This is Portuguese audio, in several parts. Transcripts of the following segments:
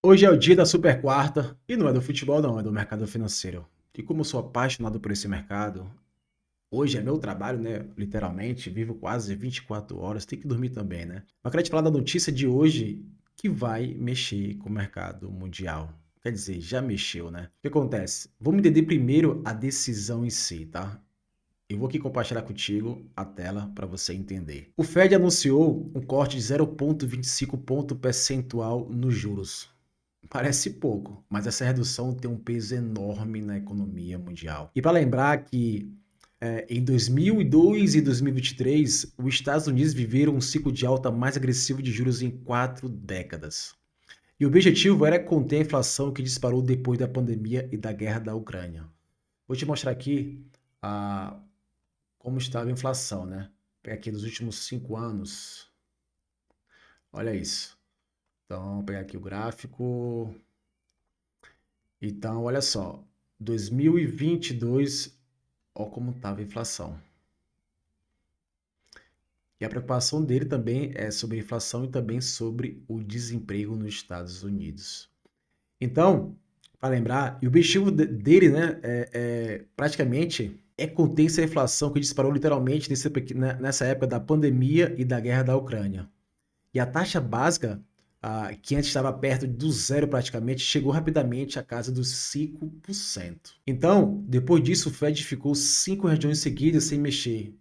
Hoje é o dia da super quarta e não é do futebol não, é do mercado financeiro. E como eu sou apaixonado por esse mercado, hoje é meu trabalho, né? Literalmente, vivo quase 24 horas, tenho que dormir também, né? Mas quero te falar da notícia de hoje que vai mexer com o mercado mundial. Quer dizer, já mexeu, né? O que acontece? Vamos entender primeiro a decisão em si, tá? Eu vou aqui compartilhar contigo a tela para você entender. O Fed anunciou um corte de 0,25 ponto percentual nos juros. Parece pouco, mas essa redução tem um peso enorme na economia mundial. E para lembrar que em 2002 e 2023, os Estados Unidos viveram um ciclo de alta mais agressivo de juros em 4 décadas. E o objetivo era conter a inflação que disparou depois da pandemia e da guerra da Ucrânia. Vou te mostrar aqui ah, como estava a inflação, né? Pegar aqui nos últimos 5 anos. Olha isso. Então, vou pegar aqui o gráfico. Então, olha só, 2022, ó como estava a inflação. E a preocupação dele também é sobre a inflação e também sobre o desemprego nos Estados Unidos. Então, para lembrar, e o objetivo dele, né, praticamente é conter essa inflação que disparou literalmente nessa época da pandemia e da guerra da Ucrânia. E a taxa básica, que antes estava perto do zero praticamente, chegou rapidamente à casa dos 5%. Então, depois disso, o Fed ficou 5 regiões seguidas sem mexer.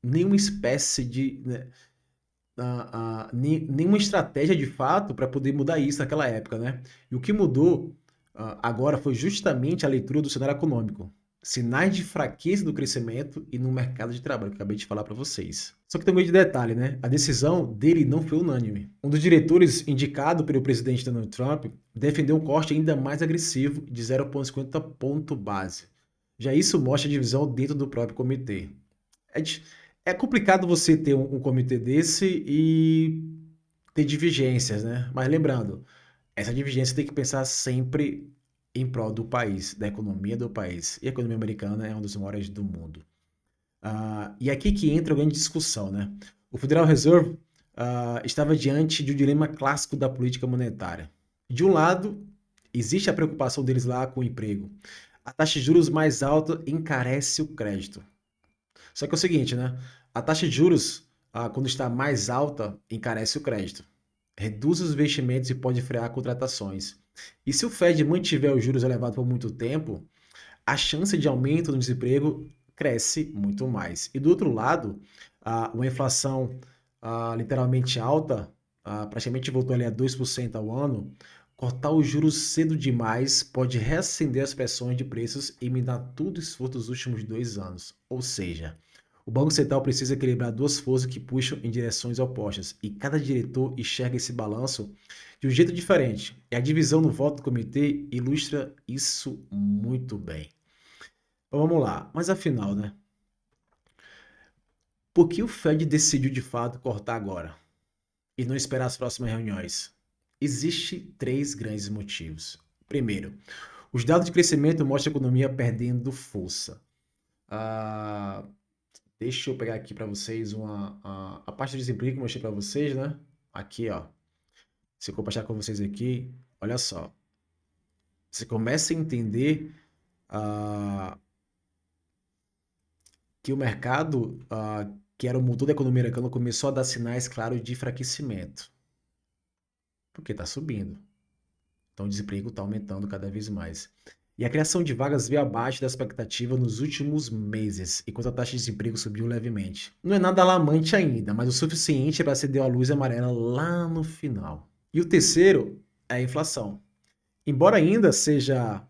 Nenhuma espécie de, né, nenhuma estratégia de fato para poder mudar isso naquela época, né? E o que mudou agora foi justamente a leitura do cenário econômico. Sinais de fraqueza do crescimento e no mercado de trabalho, que eu acabei de falar para vocês. Só que tem um grande detalhe, né? A decisão dele não foi unânime. Um dos diretores indicado pelo presidente Donald Trump defendeu um corte ainda mais agressivo de 0,50 ponto base. Já isso mostra a divisão dentro do próprio comitê. É, é complicado você ter um comitê desse e ter divergências, né? Mas lembrando, essa divergência tem que pensar sempre em prol do país, da economia do país. E a economia americana é uma das maiores do mundo. E aqui que entra a grande discussão, né? O Federal Reserve estava diante de um dilema clássico da política monetária. De um lado, existe a preocupação deles lá com o emprego. A taxa de juros mais alta encarece o crédito. Só que é o seguinte, né? A taxa de juros, quando está mais alta, encarece o crédito, reduz os investimentos e pode frear contratações. E se o Fed mantiver os juros elevados por muito tempo, a chance de aumento no desemprego cresce muito mais. E do outro lado, uma inflação literalmente alta, praticamente voltou ali a 2% ao ano, cortar os juros cedo demais pode reacender as pressões de preços e minar todo o esforço dos últimos 2 anos. Ou seja, o Banco Central precisa equilibrar duas forças que puxam em direções opostas, e cada diretor enxerga esse balanço de um jeito diferente. E a divisão no voto do comitê ilustra isso muito bem. Então vamos lá, mas afinal, né? Por que o Fed decidiu de fato cortar agora e não esperar as próximas reuniões? Existem três grandes motivos. Primeiro, os dados de crescimento mostram a economia perdendo força. Ah, Deixa eu pegar aqui para vocês a parte de desemprego que eu mostrei para vocês, né? Aqui, ó. Se eu compartilhar com vocês aqui, olha só. Você começa a entender ah, que o mercado, que era o motor da economia americana, começou a dar sinais claros de enfraquecimento. Porque está subindo. Então o desemprego está aumentando cada vez mais. E a criação de vagas veio abaixo da expectativa nos últimos meses, enquanto a taxa de desemprego subiu levemente. Não é nada alarmante ainda, mas o suficiente para acender a luz amarela lá no final. E o terceiro é a inflação. Embora ainda seja,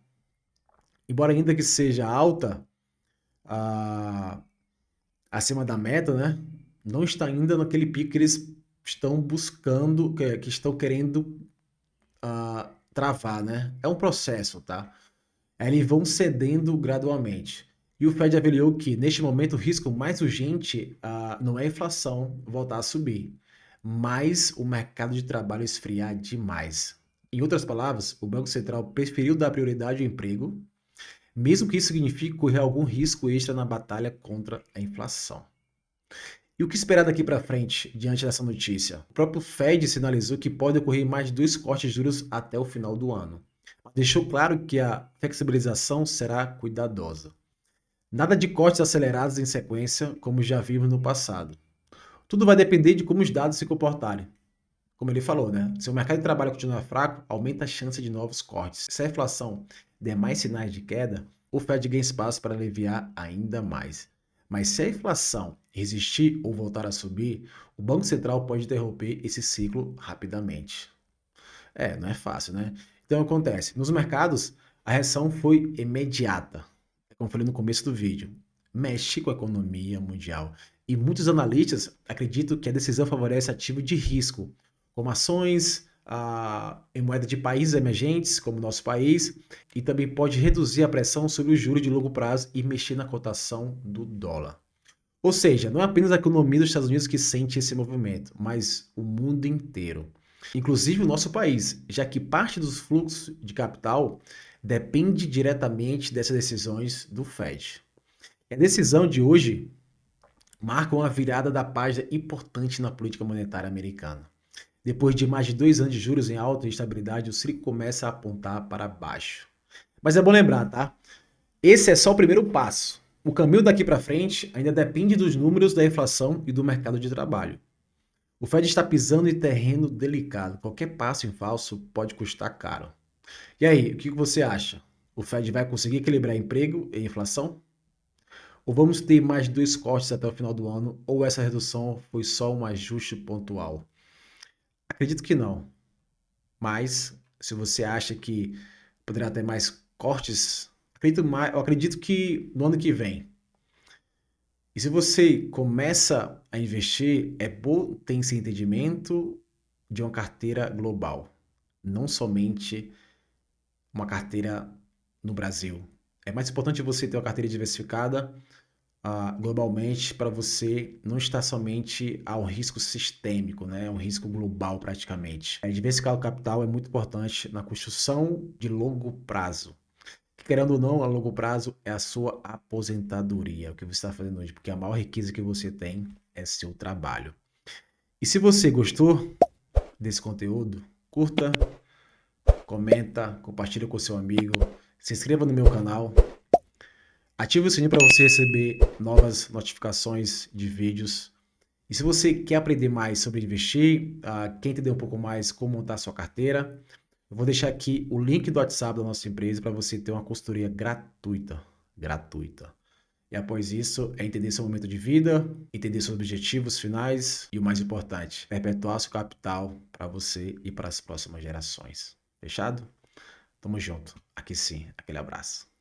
embora ainda que seja alta, ah, acima da meta, né? Não está ainda naquele pico que eles estão buscando, que estão querendo travar, né? É um processo, tá? Eles vão cedendo gradualmente. E o Fed avaliou que, neste momento, o risco mais urgente não é a inflação voltar a subir, mas o mercado de trabalho esfriar demais. Em outras palavras, o Banco Central preferiu dar prioridade ao emprego, mesmo que isso signifique correr algum risco extra na batalha contra a inflação. E o que esperar daqui para frente, diante dessa notícia? O próprio Fed sinalizou que pode ocorrer mais 2 cortes de juros até o final do ano. Deixou claro que a flexibilização será cuidadosa. Nada de cortes acelerados em sequência, como já vimos no passado. Tudo vai depender de como os dados se comportarem. Como ele falou, né? Se o mercado de trabalho continuar fraco, aumenta a chance de novos cortes. Se a inflação der mais sinais de queda, o Fed ganha espaço para aliviar ainda mais. Mas se a inflação resistir ou voltar a subir, o Banco Central pode interromper esse ciclo rapidamente. Não é fácil, né? Então acontece, nos mercados, a reação foi imediata. Como eu falei no começo do vídeo, mexe com a economia mundial. E muitos analistas acreditam que a decisão favorece ativos de risco, como ações em moeda de países emergentes, como o nosso país, e também pode reduzir a pressão sobre os juros de longo prazo e mexer na cotação do dólar. Ou seja, não é apenas a economia dos Estados Unidos que sente esse movimento, mas o mundo inteiro. Inclusive o nosso país, já que parte dos fluxos de capital depende diretamente dessas decisões do Fed. A decisão de hoje marca uma virada da página importante na política monetária americana. Depois de mais de 2 anos de juros em alta e estabilidade, o ciclo começa a apontar para baixo. Mas é bom lembrar, tá? Esse é só o primeiro passo. O caminho daqui para frente ainda depende dos números da inflação e do mercado de trabalho. O Fed está pisando em terreno delicado. Qualquer passo em falso pode custar caro. E aí, o que você acha? O Fed vai conseguir equilibrar emprego e inflação? Ou vamos ter mais 2 cortes até o final do ano? Ou essa redução foi só um ajuste pontual? Acredito que não. Mas, se você acha que poderá ter mais cortes, eu acredito que no ano que vem. E se você começa a investir, é bom ter esse entendimento de uma carteira global, não somente uma carteira no Brasil. É mais importante você ter uma carteira diversificada globalmente para você não estar somente a um risco sistêmico, né? Um risco global praticamente. Diversificar o capital é muito importante na construção de longo prazo. Querendo ou não, a longo prazo é a sua aposentadoria, o que você está fazendo hoje, porque a maior riqueza que você tem é seu trabalho. E se você gostou desse conteúdo, curta, comenta, compartilha com seu amigo, se inscreva no meu canal, ative o sininho para você receber novas notificações de vídeos. E se você quer aprender mais sobre investir, quer entender um pouco mais como montar sua carteira, eu vou deixar aqui o link do WhatsApp da nossa empresa para você ter uma consultoria gratuita. Gratuita. E após isso, é entender seu momento de vida, entender seus objetivos finais e o mais importante, perpetuar seu capital para você e para as próximas gerações. Fechado? Tamo junto. Aqui sim. Aquele abraço.